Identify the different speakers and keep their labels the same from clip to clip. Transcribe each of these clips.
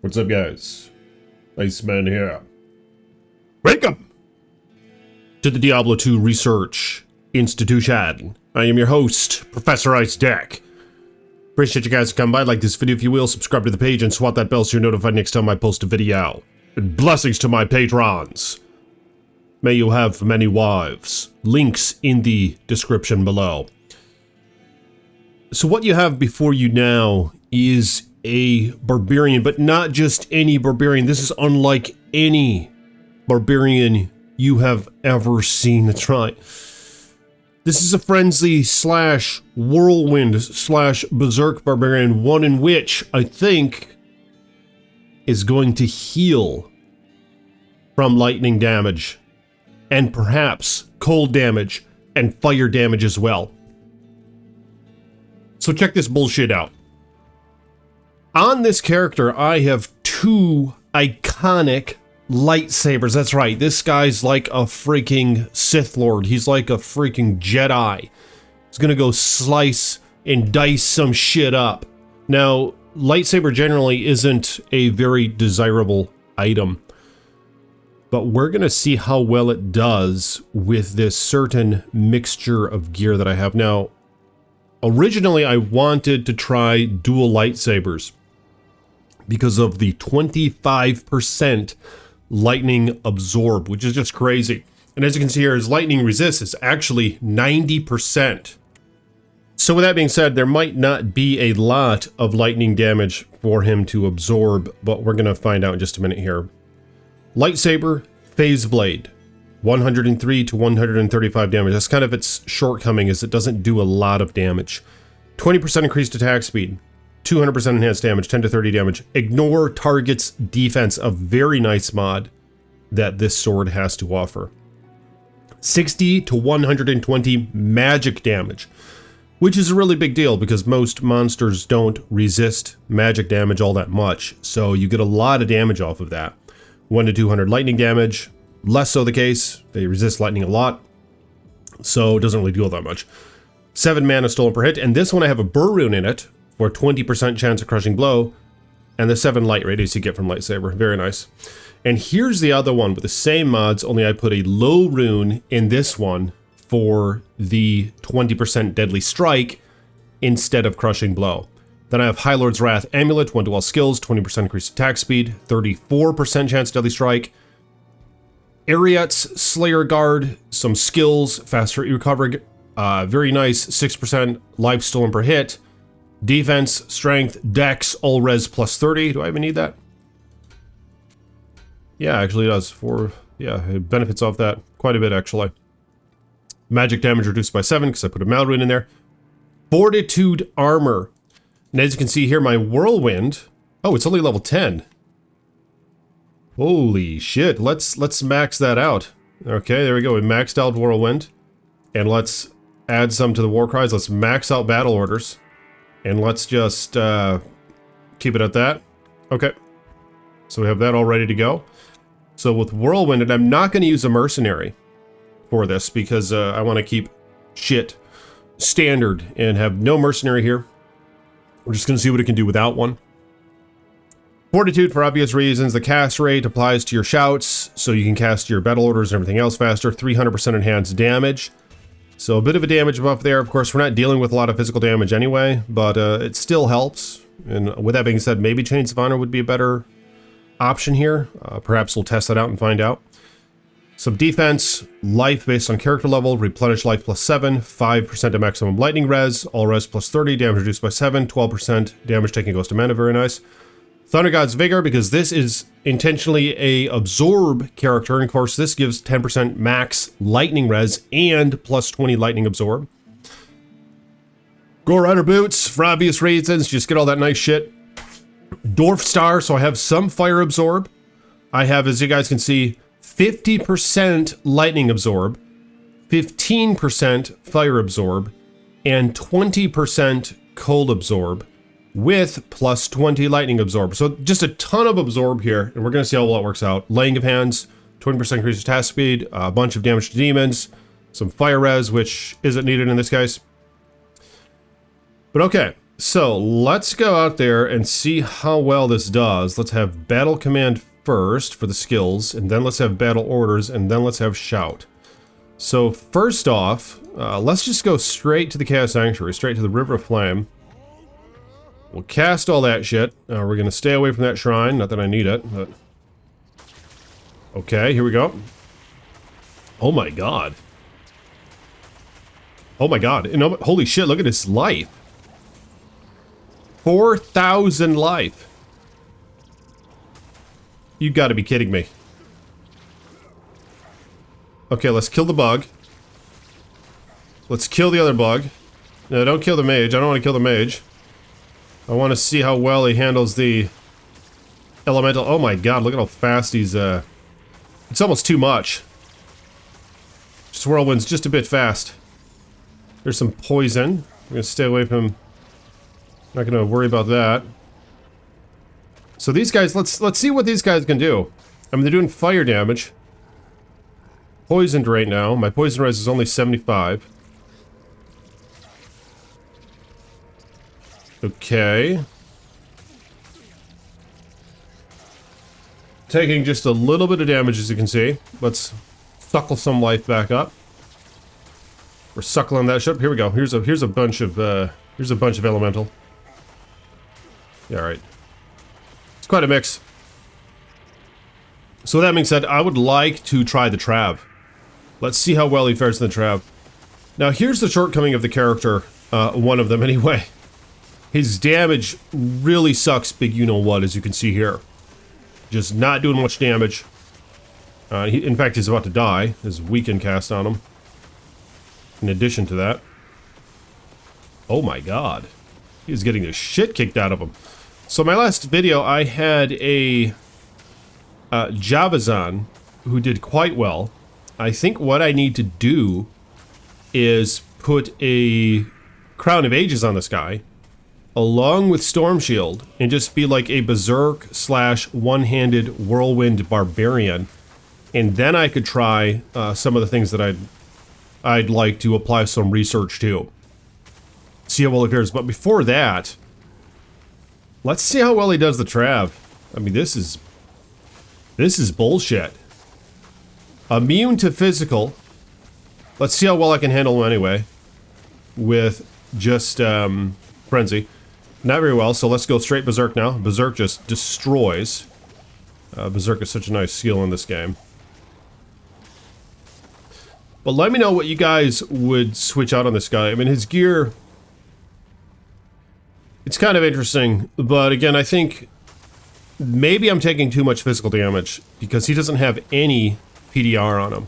Speaker 1: What's up, guys? Iceman here. Welcome to the Diablo 2 Research Institution. I am your host, Professor Ice Deck. Appreciate you guys coming by. Like this video if you will, subscribe to the page, and swat that bell so you're notified next time I post a video. And blessings to my patrons. May you have many wives. Links in the description below. So what you have before you now is a barbarian, but not just any barbarian. This is unlike any barbarian you have ever seen. That's right. This is a frenzy slash whirlwind slash berserk barbarian, one in which I think is going to heal from lightning damage and perhaps cold damage and fire damage as well. So check this bullshit out. On this character, I have two iconic lightsabers. That's right, this guy's like a freaking Sith Lord. He's like a freaking Jedi. He's gonna go slice and dice some shit up. Now, lightsaber generally isn't a very desirable item, but we're gonna see how well it does with this certain mixture of gear that I have. Now, originally I wanted to try dual lightsabers because of the 25% lightning absorb, which is just crazy. And as you can see here, his lightning resist is actually 90%. So with that being said, there might not be a lot of lightning damage for him to absorb, but we're gonna find out in just a minute here. Lightsaber, phase blade, 103 to 135 damage. That's kind of its shortcoming, is it doesn't do a lot of damage. 20% increased attack speed. 200% enhanced damage, 10 to 30 damage. Ignore target's defense, a very nice mod that this sword has to offer. 60 to 120 magic damage, which is a really big deal because most monsters don't resist magic damage all that much. So you get a lot of damage off of that. 1 to 200 lightning damage, less so the case. They resist lightning a lot, so it doesn't really do all that much. 7 mana stolen per hit, and this one I have a burr rune in it, for 20% chance of crushing blow, and the 7 light radius you get from lightsaber. Very nice. And here's the other one with the same mods, only I put a low rune in this one for the 20% deadly strike instead of crushing blow. Then I have High Lord's Wrath Amulet, 1 to all skills, 20% increased attack speed, 34% chance deadly strike. Ariat's Slayer Guard, some skills, faster recovery, very nice, 6% life stolen per hit. Defense, strength, dex, all res plus 30. Do I even need that? Yeah, actually it does. Yeah, it benefits off that quite a bit, actually. Magic damage reduced by 7 because I put a Malrune in there. Fortitude armor. And as you can see here, my whirlwind. Oh, it's only level 10. Holy shit. Let's max that out. Okay, there we go. We maxed out whirlwind. And let's add some to the war cries. Let's max out battle orders. And let's just keep it at that. Okay. So we have that all ready to go. So with Whirlwind, and I'm not going to use a mercenary for this because I want to keep shit standard and have no mercenary here. We're just going to see what it can do without one. Fortitude, for obvious reasons. The cast rate applies to your shouts, so you can cast your battle orders and everything else faster. 300% enhanced damage. So a bit of a damage buff there. Of course, we're not dealing with a lot of physical damage anyway, but it still helps. And with that being said, maybe Chains of Honor would be a better option here. Perhaps we'll test that out and find out. Some defense, life based on character level, replenish life plus 7, 5% of maximum lightning res, all res plus 30, damage reduced by 7, 12% damage taken goes to mana, very nice. Thunder God's Vigor, because this is intentionally a absorb character, and of course this gives 10% max lightning res and plus 20 lightning absorb. Gore Rider Boots, for obvious reasons, just get all that nice shit. Dwarf Star, so I have some fire absorb. I have, as you guys can see, 50% lightning absorb, 15% fire absorb, and 20% cold absorb, with plus 20 lightning absorb. So just a ton of absorb here, and we're going to see how well it works out. Laying of Hands, 20% increased attack speed, a bunch of damage to demons, some fire res, which isn't needed in this case. But okay, So let's go out there and see how well this does. Let's have battle command first for the skills, and then let's have battle orders, and then let's have shout. So first off, let's just go straight to the Chaos Sanctuary, straight to the River of Flame. We'll cast all that shit. We're going to stay away from that shrine, not that I need it, but... Okay, here we go. Oh my god. Oh my god. You know, holy shit, look at his life. 4,000 life. You gotta be kidding me. Okay, let's kill the bug. Let's kill the other bug. No, don't kill the mage. I don't want to kill the mage. I want to see how well he handles the elemental. Oh my god, look at how fast he's, it's almost too much. Just whirlwind's just a bit fast. There's some poison. I'm gonna stay away from him. Not gonna worry about that. So these guys, let's see what these guys can do. I mean, they're doing fire damage. Poisoned right now. My poison res is only 75. Okay. Taking just a little bit of damage, as you can see. Let's suckle some life back up. We're suckling that shit. Here we go. Here's a bunch of elemental. Yeah, all right. It's quite a mix. So with that being said, I would like to try the Trav. Let's see how well he fares in the Trav. Now here's the shortcoming of the character, one of them anyway. His damage really sucks big you-know-what, as you can see here. Just not doing much damage. In fact, he's about to die. There's weaken cast on him. In addition to that. Oh my god. He's getting the shit kicked out of him. So my last video, I had a Javazan who did quite well. I think what I need to do is put a Crown of Ages on this guy, along with Storm Shield, and just be like a Berserk / one-handed Whirlwind Barbarian. And then I could try some of the things that I'd like to apply some research to. See how well he fares. But before that, let's see how well he does the Trav. I mean, this is bullshit. Immune to physical. Let's see how well I can handle him anyway. With just Frenzy. Not very well, so let's go straight Berserk now. Berserk just destroys. Berserk is such a nice skill in this game. But let me know what you guys would switch out on this guy. I mean, his gear... It's kind of interesting, but again, I think maybe I'm taking too much physical damage because he doesn't have any PDR on him.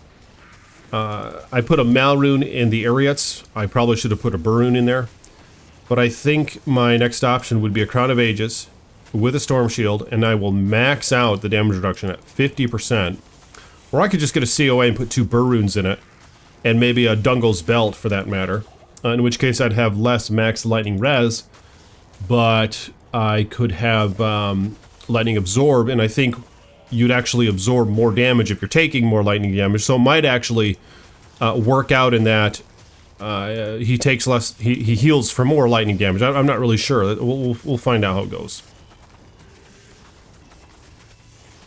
Speaker 1: I put a Malrune in the Ariettes. I probably should have put a Barune in there. But I think my next option would be a Crown of Ages with a Storm Shield, and I will max out the damage reduction at 50%. Or I could just get a COA and put 2 Barunes in it, and maybe a Dungel's Belt for that matter. In which case I'd have less max lightning res, but I could have lightning absorb, and I think you'd actually absorb more damage if you're taking more lightning damage. So it might actually work out in that he takes less, he heals for more lightning damage. I'm not really sure. We'll find out how it goes.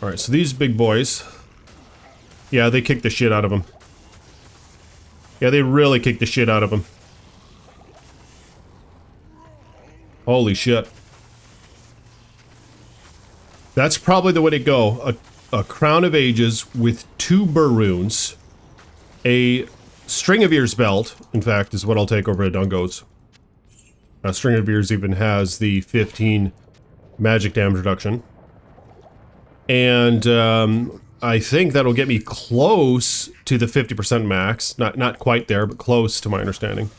Speaker 1: Alright, so these big boys, yeah, they kicked the shit out of him. Yeah, they really kicked the shit out of him. Holy shit. That's probably the way to go. A Crown of Ages with 2 Barunes. A String of Ears belt, in fact, is what I'll take over at Dungo's. String of Ears even has the 15 magic damage reduction. And I think that'll get me close to the 50% max. Not quite there, but close to my understanding.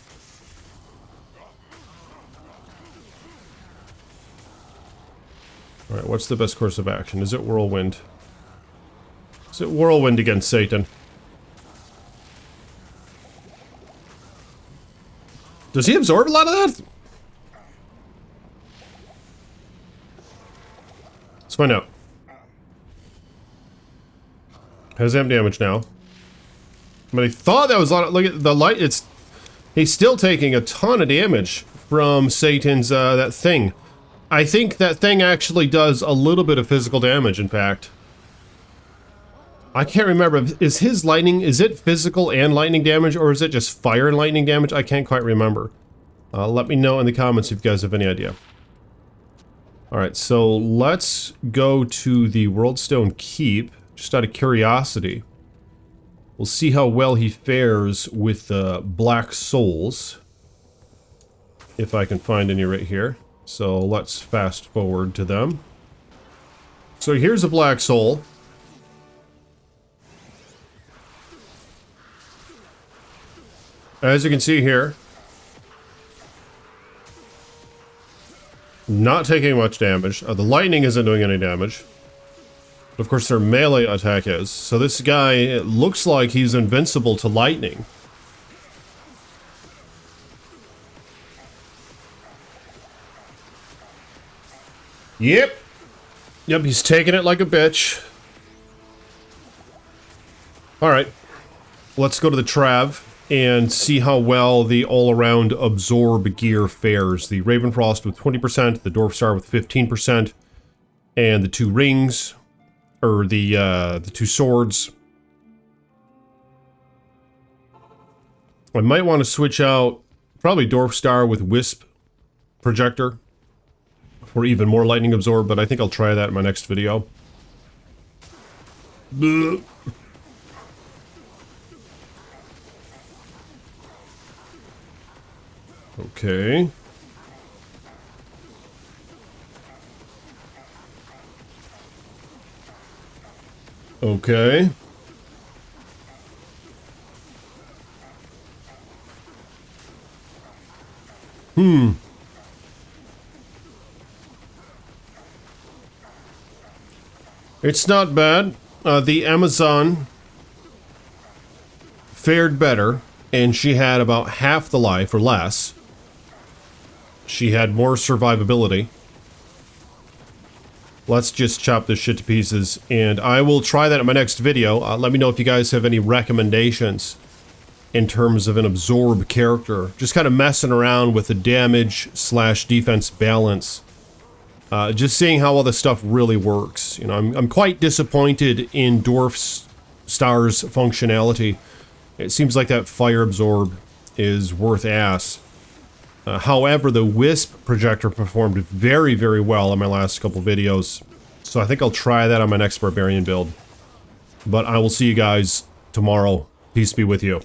Speaker 1: Alright, what's the best course of action? Is it Whirlwind? Is it Whirlwind against Satan? Does he absorb a lot of that? Let's find out. Has amp damage now. But I thought that was a lot of, look at the light, he's still taking a ton of damage from Satan's, that thing. I think that thing actually does a little bit of physical damage, in fact. I can't remember. Is his lightning, is it physical and lightning damage, or is it just fire and lightning damage? I can't quite remember. Let me know in the comments if you guys have any idea. Alright, so let's go to the Worldstone Keep, just out of curiosity. We'll see how well he fares with the Black Souls. If I can find any right here. So let's fast forward to them. So here's a Black Soul. As you can see here, not taking much damage. The lightning isn't doing any damage. But of course their melee attack is. So this guy, it looks like he's invincible to lightning. Yep, he's taking it like a bitch. Alright, let's go to the Trav and see how well the all-around absorb gear fares. The Ravenfrost with 20%, the Dwarf Star with 15%, and the two rings, or the two swords. I might want to switch out probably Dwarf Star with Wisp Projector for even more lightning absorb, but I think I'll try that in my next video. Blech. Okay. Okay. It's not bad. The Amazon fared better, and she had about half the life, or less. She had more survivability. Let's just chop this shit to pieces, and I will try that in my next video. Let me know if you guys have any recommendations in terms of an absorb character. Just kind of messing around with the damage / defense balance. Just seeing how all this stuff really works. You know, I'm quite disappointed in Dwarf Star's functionality. It seems like that fire absorb is worth ass. However, the Wisp Projector performed very, very well in my last couple videos. So I think I'll try that on my next Barbarian build. But I will see you guys tomorrow. Peace be with you.